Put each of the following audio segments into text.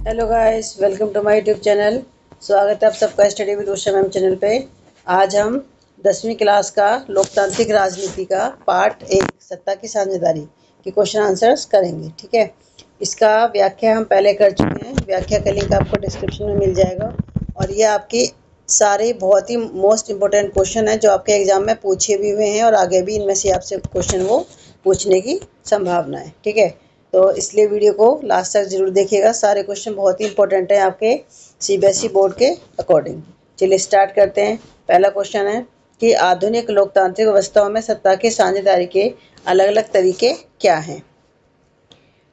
Hello guys, welcome to my YouTube channel. स्वागत है आप सबका study with Usha ma'am channel पे। आज हम 10वीं क्लास का लोकतांत्रिक राजनीति का पार्ट 1 सत्ता की साझेदारी के क्वेश्चन आंसर्स करेंगे। ठीक है, इसका व्याख्या हम पहले कर चुके हैं। व्याख्या का लिंक आपको डिस्क्रिप्शन में मिल जाएगा। और ये आपकी सारे बहुत ही मोस्ट इंपॉर्टेंट क्वेश्चन है जो आपके एग्जाम में पूछे भी हुए हैं और आगे भी इनमें से आपसे क्वेश्चन वो पूछने की संभावना है। ठीक है, तो इसलिए वीडियो को लास्ट तक जरूर देखिएगा। सारे क्वेश्चन बहुत ही इंपॉर्टेंट हैं आपके सीबीएसई बोर्ड के अकॉर्डिंग। चलिए स्टार्ट करते हैं। पहला क्वेश्चन है कि आधुनिक लोकतांत्रिक व्यवस्थाओं में सत्ता की साझेदारी के अलग अलग तरीके क्या हैं।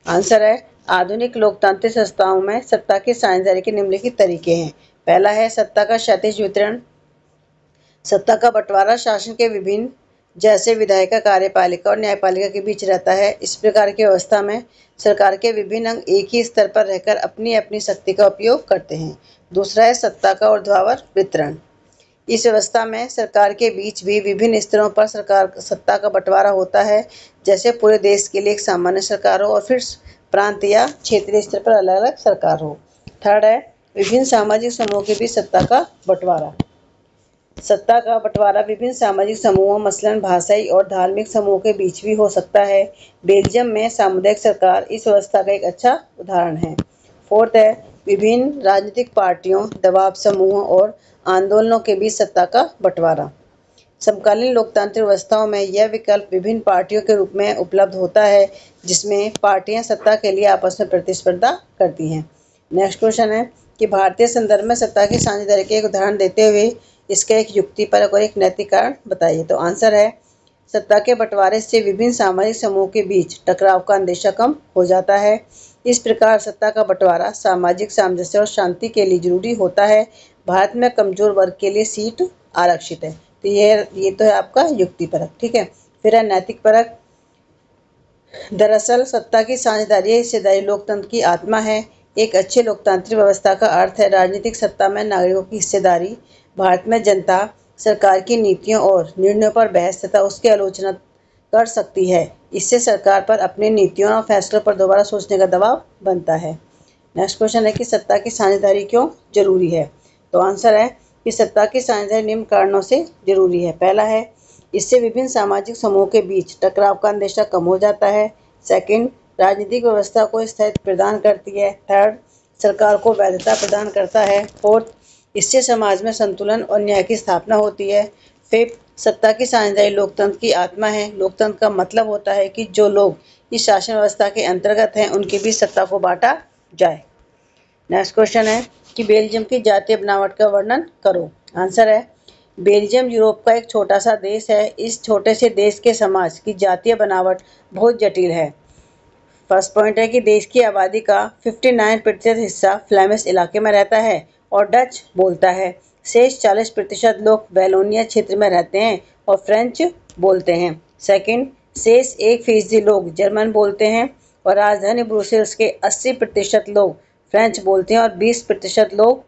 आंसर है आधुनिक लोकतांत्रिक संस्थाओं में सत्ता की साझेदारी के निम्नलिखित तरीके हैं। पहला है सत्ता का क्षैतिज वितरण। सत्ता का बंटवारा शासन के विभिन्न जैसे विधायिका, कार्यपालिका और न्यायपालिका के बीच रहता है। इस प्रकार की व्यवस्था में सरकार के विभिन्न अंग एक ही स्तर पर रहकर अपनी अपनी शक्ति का उपयोग करते हैं। दूसरा है सत्ता का ऊर्ध्वाधर वितरण। इस व्यवस्था में सरकार के बीच भी विभिन्न स्तरों पर सरकार सत्ता का बंटवारा होता है, जैसे पूरे देश के लिए एक सामान्य सरकार हो और फिर प्रांत या क्षेत्रीय स्तर पर अलग अलग सरकार हो। थर्ड है विभिन्न सामाजिक समूहों के बीच सत्ता का बंटवारा। सत्ता का बंटवारा विभिन्न सामाजिक समूहों मसलन भाषाई और धार्मिक समूहों के बीच भी हो सकता है। बेल्जियम में सामुदायिक सरकार इस व्यवस्था का एक अच्छा उदाहरण है। फोर्थ है विभिन्न राजनीतिक पार्टियों, दबाव समूहों और आंदोलनों के बीच सत्ता का बंटवारा। समकालीन लोकतांत्रिक व्यवस्थाओं में यह विकल्प विभिन्न पार्टियों के रूप में उपलब्ध होता है, जिसमें पार्टियां सत्ता के लिए आपस में प्रतिस्पर्धा करती हैं। नेक्स्ट क्वेश्चन है कि भारतीय संदर्भ में सत्ता की साझेदारी के एक उदाहरण देते हुए इसका एक युक्तिपरक और एक नैतिक कारण बताइए। तो आंसर है सत्ता के बंटवारे से विभिन्न सामाजिक समूहों के बीच टकराव का अंदेशा कम हो जाता है। इस प्रकार सत्ता का बंटवारा सामाजिक सामंजस्य और शांति के लिए जरूरी होता है। भारत में कमजोर वर्ग के लिए सीट आरक्षित है। तो ये तो है आपका युक्तिपरक। ठीक है, फिर है नैतिक परक। दरअसल सत्ता की साझेदारी हिस्सेदारी लोकतंत्र की आत्मा है। एक अच्छे लोकतांत्रिक व्यवस्था का अर्थ है राजनीतिक सत्ता में नागरिकों की हिस्सेदारी। भारत में जनता सरकार की नीतियों और निर्णयों पर बहस तथा उसकी आलोचना कर सकती है। इससे सरकार पर अपनी नीतियों और फैसलों पर दोबारा सोचने का दबाव बनता है। नेक्स्ट क्वेश्चन है कि सत्ता की साझेदारी क्यों जरूरी है। तो आंसर है कि सत्ता की साझेदारी निम्न कारणों से जरूरी है। पहला है इससे विभिन्न सामाजिक समूहों के बीच टकराव का अंदेशा कम हो जाता है। सेकंड, राजनीतिक व्यवस्था को स्थायित्व प्रदान करती है। थर्ड, सरकार को वैधता प्रदान करता है। फोर्थ, इससे समाज में संतुलन और न्याय की स्थापना होती है। फिफ्थ, सत्ता की साझेदारी लोकतंत्र की आत्मा है। लोकतंत्र का मतलब होता है कि जो लोग इस शासन व्यवस्था के अंतर्गत हैं उनके बीच सत्ता को बांटा जाए। नेक्स्ट क्वेश्चन है कि बेल्जियम की जातीय बनावट का वर्णन करो। आंसर है बेल्जियम यूरोप का एक छोटा सा देश है। इस छोटे से देश के समाज की जातीय बनावट बहुत जटिल है। फर्स्ट पॉइंट है कि देश की आबादी का 59% हिस्सा फ्लेमिश इलाके में रहता है और डच बोलता है। शेष 40% लोग वैलोनिया क्षेत्र में रहते हैं और फ्रेंच बोलते हैं। सेकंड, शेष 1% लोग जर्मन बोलते हैं और राजधानी ब्रुसेल्स के 80% लोग फ्रेंच बोलते हैं और 20% लोग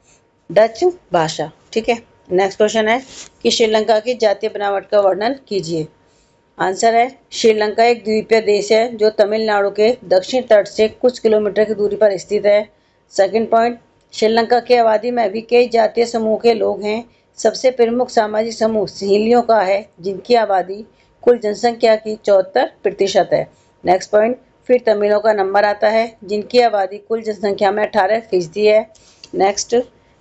डच भाषा। ठीक है, नेक्स्ट क्वेश्चन है कि श्रीलंका की जातीय बनावट का वर्णन कीजिए। आंसर है श्रीलंका एक द्वीपीय देश है जो तमिलनाडु के दक्षिण तट से कुछ किलोमीटर की दूरी पर स्थित है। सेकंड पॉइंट, श्रीलंका की आबादी में भी कई जातीय समूह के लोग हैं। सबसे प्रमुख सामाजिक समूह सिंहलियों का है, जिनकी आबादी कुल जनसंख्या की 74% है। नेक्स्ट पॉइंट, फिर तमिलों का नंबर आता है, जिनकी आबादी कुल जनसंख्या में 18% है। नेक्स्ट,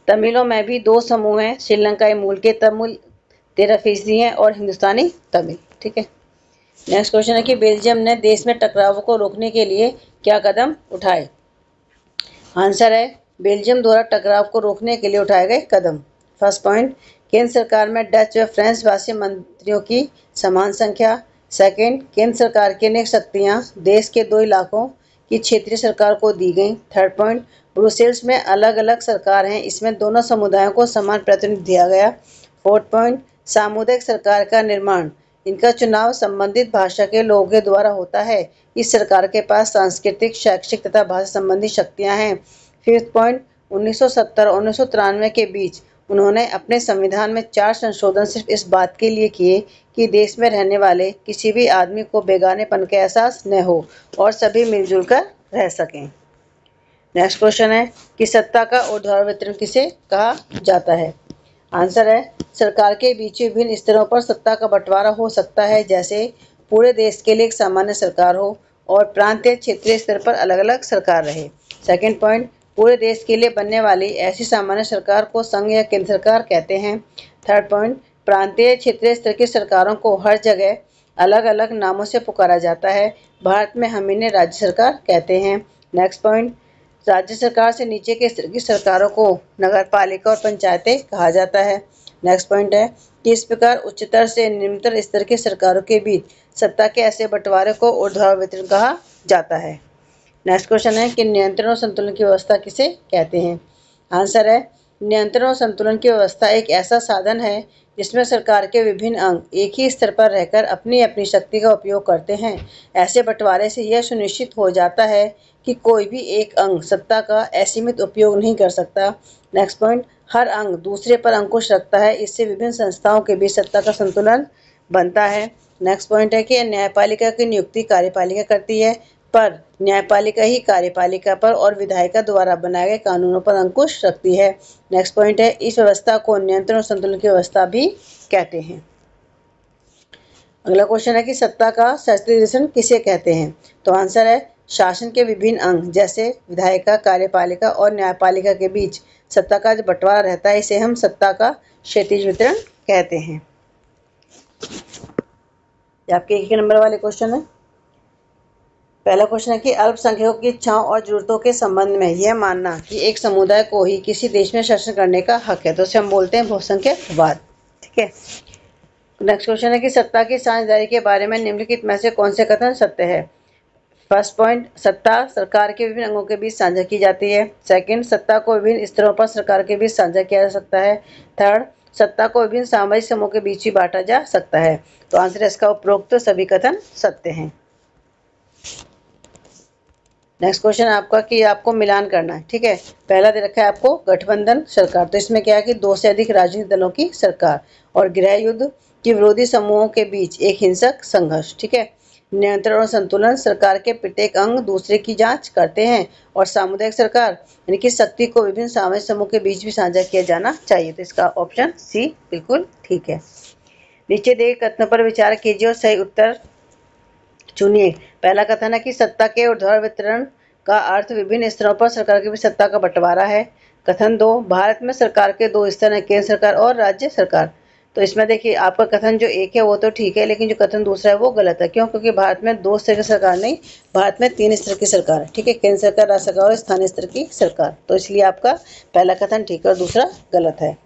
तमिलों में भी 2 समूह हैं, श्रीलंकाई मूल के तमिल 13% हैं और हिंदुस्तानी तमिल। ठीक है, नेक्स्ट क्वेश्चन है कि बेल्जियम ने देश में टकरावों को रोकने के लिए क्या कदम उठाए। आंसर है बेल्जियम द्वारा टकराव को रोकने के लिए उठाए गए कदम। फर्स्ट पॉइंट, केंद्र सरकार में डच व फ्रेंच भाषी मंत्रियों की समान संख्या। सेकंड, केंद्र सरकार की अनेक शक्तियां देश के 2 इलाकों की क्षेत्रीय सरकार को दी गई। थर्ड पॉइंट, ब्रुसेल्स में अलग अलग सरकार हैं, इसमें दोनों समुदायों को समान प्रतिनिधित्व दिया गया। फोर्थ पॉइंट, सामुदायिक सरकार का निर्माण। इनका चुनाव संबंधित भाषा के लोगों के द्वारा होता है। इस सरकार के पास सांस्कृतिक, शैक्षिक तथा भाषा संबंधी शक्तियां हैं। फिफ्थ पॉइंट, 1970 और 1993 के बीच उन्होंने अपने संविधान में 4 संशोधन सिर्फ इस बात के लिए किए कि देश में रहने वाले किसी भी आदमी को बेगानेपन का एहसास न हो और सभी मिलजुल कर रह सकें। नेक्स्ट क्वेश्चन है कि सत्ता का ऊर्ध्वाधर वितरण किसे कहा जाता है। आंसर है सरकार के बीच विभिन्न स्तरों पर सत्ता का बंटवारा हो सकता है, जैसे पूरे देश के लिए एक सामान्य सरकार हो और प्रांतीय क्षेत्रीय स्तर पर अलग अलग सरकार रहे। सेकंड पॉइंट, पूरे देश के लिए बनने वाली ऐसी सामान्य सरकार को संघ या केंद्र सरकार कहते हैं। थर्ड पॉइंट, प्रांतीय क्षेत्रीय स्तर की सरकारों को हर जगह अलग अलग नामों से पुकारा जाता है। भारत में हम इन्हें राज्य सरकार कहते हैं। नेक्स्ट पॉइंट, राज्य सरकार से नीचे के स्तर की सरकारों को नगर पालिका और पंचायतें कहा जाता है। नेक्स्ट पॉइंट है कि इस प्रकार उच्चतर से निम्नतर स्तर की सरकारों के बीच सत्ता के ऐसे बंटवारे को ऊर्ध्वाधर वितरण कहा जाता है। नेक्स्ट क्वेश्चन है कि नियंत्रण और संतुलन की व्यवस्था किसे कहते हैं। आंसर है नियंत्रण और संतुलन की व्यवस्था एक ऐसा साधन है जिसमें सरकार के विभिन्न अंग एक ही स्तर पर रहकर अपनी अपनी शक्ति का उपयोग करते हैं। ऐसे बंटवारे से यह सुनिश्चित हो जाता है कि कोई भी एक अंग सत्ता का असीमित उपयोग नहीं कर सकता। नेक्स्ट पॉइंट, हर अंग दूसरे पर अंकुश रखता है, इससे विभिन्न संस्थाओं के बीच सत्ता का संतुलन बनता है। नेक्स्ट पॉइंट है कि न्यायपालिका की नियुक्ति कार्यपालिका करती है, पर न्यायपालिका ही कार्यपालिका पर और विधायिका द्वारा बनाए गए कानूनों पर अंकुश रखती है। नेक्स्ट पॉइंट है इस व्यवस्था को नियंत्रण और संतुलन की व्यवस्था भी कहते हैं। अगला क्वेश्चन है कि सत्ता का शास्त्रीयकरण किसे कहते हैं। तो आंसर है शासन के विभिन्न अंग जैसे विधायिका, कार्यपालिका और न्यायपालिका के बीच सत्ता का जो बंटवारा रहता है इसे हम सत्ता का क्षैतिज वितरण कहते हैं। आपके एक नंबर वाले क्वेश्चन है। पहला क्वेश्चन है कि अल्पसंख्यकों की इच्छाओं और जरूरतों के संबंध में यह मानना कि एक समुदाय को ही किसी देश में शासन करने का हक है, तो उसे हम बोलते हैं बहुसंख्यकवाद। ठीक है। नेक्स्ट क्वेश्चन है कि सत्ता की साझेदारी के बारे में निम्नलिखित में से कौन से कथन सत्य है। फर्स्ट पॉइंट, सत्ता सरकार के विभिन्न अंगों के बीच साझा की जाती है। सेकंड, सत्ता को विभिन्न स्तरों पर सरकार के बीच साझा किया जा सकता है। थर्ड, सत्ता को विभिन्न सामाजिक समूहों के बीच भी बांटा जा सकता है। तो आंसर है इसका उपरोक्त सभी कथन सत्य हैं। नेक्स्ट क्वेश्चन आपका कि आपको मिलान करना है। ठीक है। पहला दे रखा है आपको गठबंधन सरकार, तो इसमें क्या है कि 2 से अधिक राजनीतिक दलों की सरकार और गृह युद्ध की विरोधी समूहों के बीच एक हिंसक संघर्ष। ठीक है। नियंत्रण और संतुलन, सरकार के प्रत्येक अंग दूसरे की जांच करते हैं और सामुदायिक सरकार यानी कि शक्ति को विभिन्न सामाजिक समूह के बीच भी साझा किया जाना चाहिए। तो इसका ऑप्शन सी बिल्कुल ठीक है। नीचे दिए कथनों पर विचार कीजिए और सही उत्तर चुनिए। पहला कथन है कि सत्ता के ऊर्ध्वाधर वितरण का अर्थ विभिन्न स्तरों पर सरकार के बीच सत्ता का बंटवारा है। कथन 2, भारत में सरकार के 2 स्तर हैं, केंद्र सरकार और राज्य सरकार। तो इसमें देखिए आपका कथन जो एक है वो तो ठीक है, लेकिन जो कथन दूसरा है वो गलत है। क्यों? क्योंकि भारत में 2 स्तर की सरकार नहीं, भारत में 3 स्तर की सरकार है। ठीक है। केंद्र सरकार, राज्य सरकार और स्थानीय स्तर की सरकार। तो इसलिए आपका पहला कथन ठीक है और दूसरा गलत है।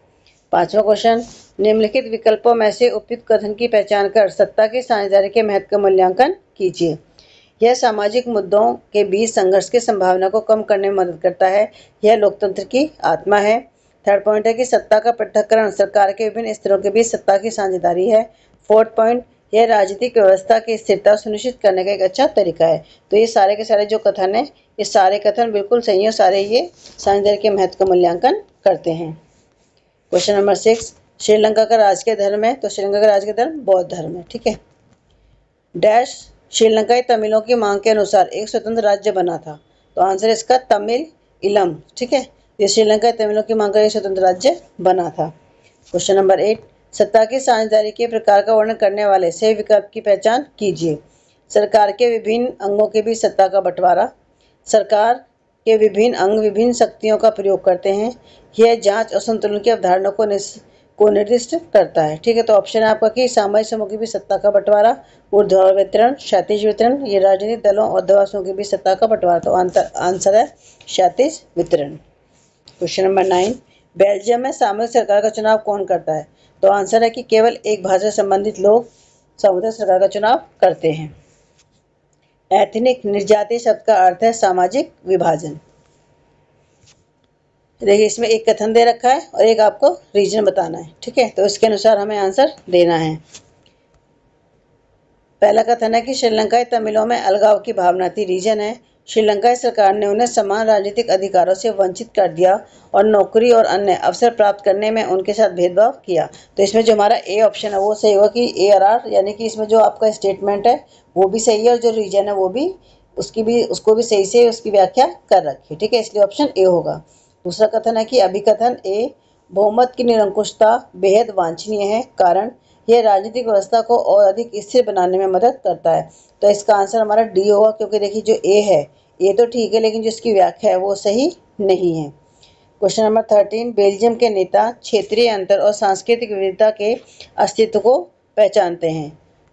पांचवा क्वेश्चन, निम्नलिखित विकल्पों में से उपयुक्त कथन की पहचान कर सत्ता की साझेदारी के महत्व का मूल्यांकन कीजिए। यह सामाजिक मुद्दों के बीच संघर्ष की संभावना को कम करने में मदद करता है। यह लोकतंत्र की आत्मा है। थर्ड पॉइंट है कि सत्ता का पृथक्करण सरकार के विभिन्न स्तरों के बीच सत्ता की साझेदारी है। फोर्थ पॉइंट, यह राजनीतिक व्यवस्था की स्थिरता सुनिश्चित करने का एक अच्छा तरीका है। तो ये सारे के सारे जो कथन है, ये सारे कथन बिल्कुल सही है, सारे ये साझेदारी के महत्व का मूल्यांकन करते हैं। क्वेश्चन नंबर 6, श्रीलंका का राजकीय धर्म है। तो श्रीलंका का राजकीय धर्म बौद्ध धर्म है। ठीक है। डैश श्रीलंकाई तमिलों की मांग के अनुसार एक स्वतंत्र राज्य बना था। तो आंसर इसका तमिल इलम। ठीक है। ये श्रीलंकाई तमिलों की मांग कर एक स्वतंत्र राज्य बना था। क्वेश्चन नंबर 8, सत्ता की साझेदारी के प्रकार का वर्णन करने वाले सही विकल्प की पहचान कीजिए। सरकार के विभिन्न अंगों के बीच सत्ता का बंटवारा, सरकार के विभिन्न अंग विभिन्न शक्तियों का प्रयोग करते हैं, यह जांच और संतुलन की अवधारणा को निर्दिष्ट करता है। ठीक है। तो ऑप्शन है आपका कि सामाजिक समूह के बीच सत्ता का बंटवारा, ऊर्ध्वाधर वितरण, क्षैतिज वितरण, ये राजनीतिक दलों और दवा समूह के बीच सत्ता का बंटवारा। तो आंसर है क्षैतिज वितरण। क्वेश्चन नंबर 9, बेल्जियम में सामूहिक सरकार का चुनाव कौन करता है। तो आंसर है कि केवल एक भाषा से संबंधित लोग सामुदायिक सरकार का चुनाव करते हैं। एथनिक निर्जातीय शब्द का अर्थ है सामाजिक विभाजन। देखिए इसमें एक कथन दे रखा है और एक आपको रीजन बताना है। ठीक है। तो इसके अनुसार हमें आंसर देना है। पहला कथन है कि श्रीलंकाई तमिलों में अलगाव की भावना थी। रीजन है श्रीलंकाई सरकार ने उन्हें समान राजनीतिक अधिकारों से वंचित कर दिया और नौकरी और अन्य अवसर प्राप्त करने में उनके साथ भेदभाव किया। तो इसमें जो हमारा ए ऑप्शन है वो सही होगा कि ARR, यानी कि इसमें जो आपका स्टेटमेंट है वो भी सही है और जो रीजन है वो भी उसको भी सही से उसकी व्याख्या कर रखी, ठीक है, इसलिए ऑप्शन ए होगा। दूसरा कथन है कि अभिकथन ए, बहुमत की निरंकुशता बेहद वांछनीय है, कारण यह राजनीतिक व्यवस्था को और अधिक स्थिर बनाने में मदद करता है। तो इसका आंसर हमारा डी होगा, क्योंकि देखिए जो ए है ये तो ठीक है, लेकिन जो इसकी व्याख्या है वो सही नहीं है। क्वेश्चन नंबर 13, बेल्जियम के नेता क्षेत्रीय अंतर और सांस्कृतिक विविधता के अस्तित्व को पहचानते हैं।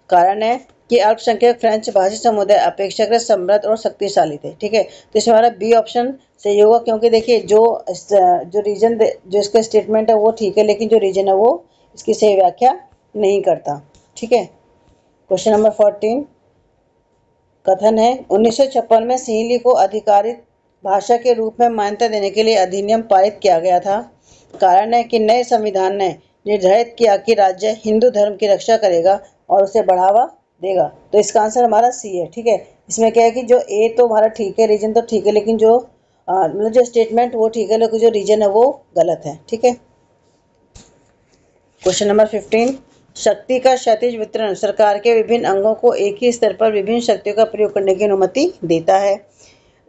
कारण है कि अल्पसंख्यक फ्रेंच भाषी समुदाय अपेक्षाकृत समृद्ध और शक्तिशाली थे, ठीक है। तो इसमें हमारा बी ऑप्शन सही होगा, क्योंकि देखिए जो रीजन जो इसका स्टेटमेंट है वो ठीक है, लेकिन जो रीजन है वो इसकी सही व्याख्या नहीं करता, ठीक है। क्वेश्चन नंबर 14, कथन है 1956 में सिंहली को आधिकारिक भाषा के रूप में मान्यता देने के लिए अधिनियम पारित किया गया था। कारण है कि नए संविधान ने निर्धारित किया कि राज्य हिंदू धर्म की रक्षा करेगा और उसे बढ़ावा देगा। तो इसका आंसर हमारा सी है, ठीक है। इसमें क्या है कि जो ए तो हमारा ठीक है, रीजन तो ठीक है, लेकिन जो मतलब जो स्टेटमेंट वो ठीक है, लेकिन जो रीजन है वो गलत है, ठीक है। क्वेश्चन नंबर 15, शक्ति का क्षैतिज वितरण सरकार के विभिन्न अंगों को एक ही स्तर पर विभिन्न शक्तियों का प्रयोग करने की अनुमति देता है।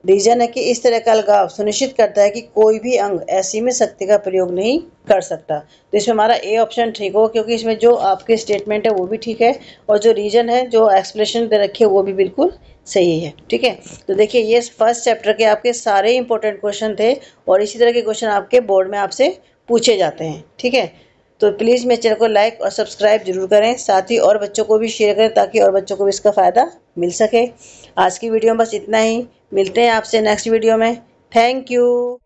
रीजन है कि इस तरह का अलगाव सुनिश्चित करता है कि कोई भी अंग असीमित शक्ति का प्रयोग नहीं कर सकता। तो इसमें हमारा ए ऑप्शन ठीक होगा, क्योंकि इसमें जो आपके स्टेटमेंट है वो भी ठीक है और जो रीजन है, जो एक्सप्लेनेशन दे रखे है वो भी बिल्कुल सही है, ठीक है। तो देखिए ये फर्स्ट चैप्टर के आपके सारे इंपॉर्टेंट क्वेश्चन थे और इसी तरह के क्वेश्चन आपके बोर्ड में आपसे पूछे जाते हैं, ठीक है। तो प्लीज़ मेरे चैनल को लाइक और सब्सक्राइब जरूर करें, साथ ही और बच्चों को भी शेयर करें ताकि और बच्चों को भी इसका फ़ायदा मिल सके। आज की वीडियो में बस इतना ही, मिलते हैं आपसे नेक्स्ट वीडियो में। Thank you.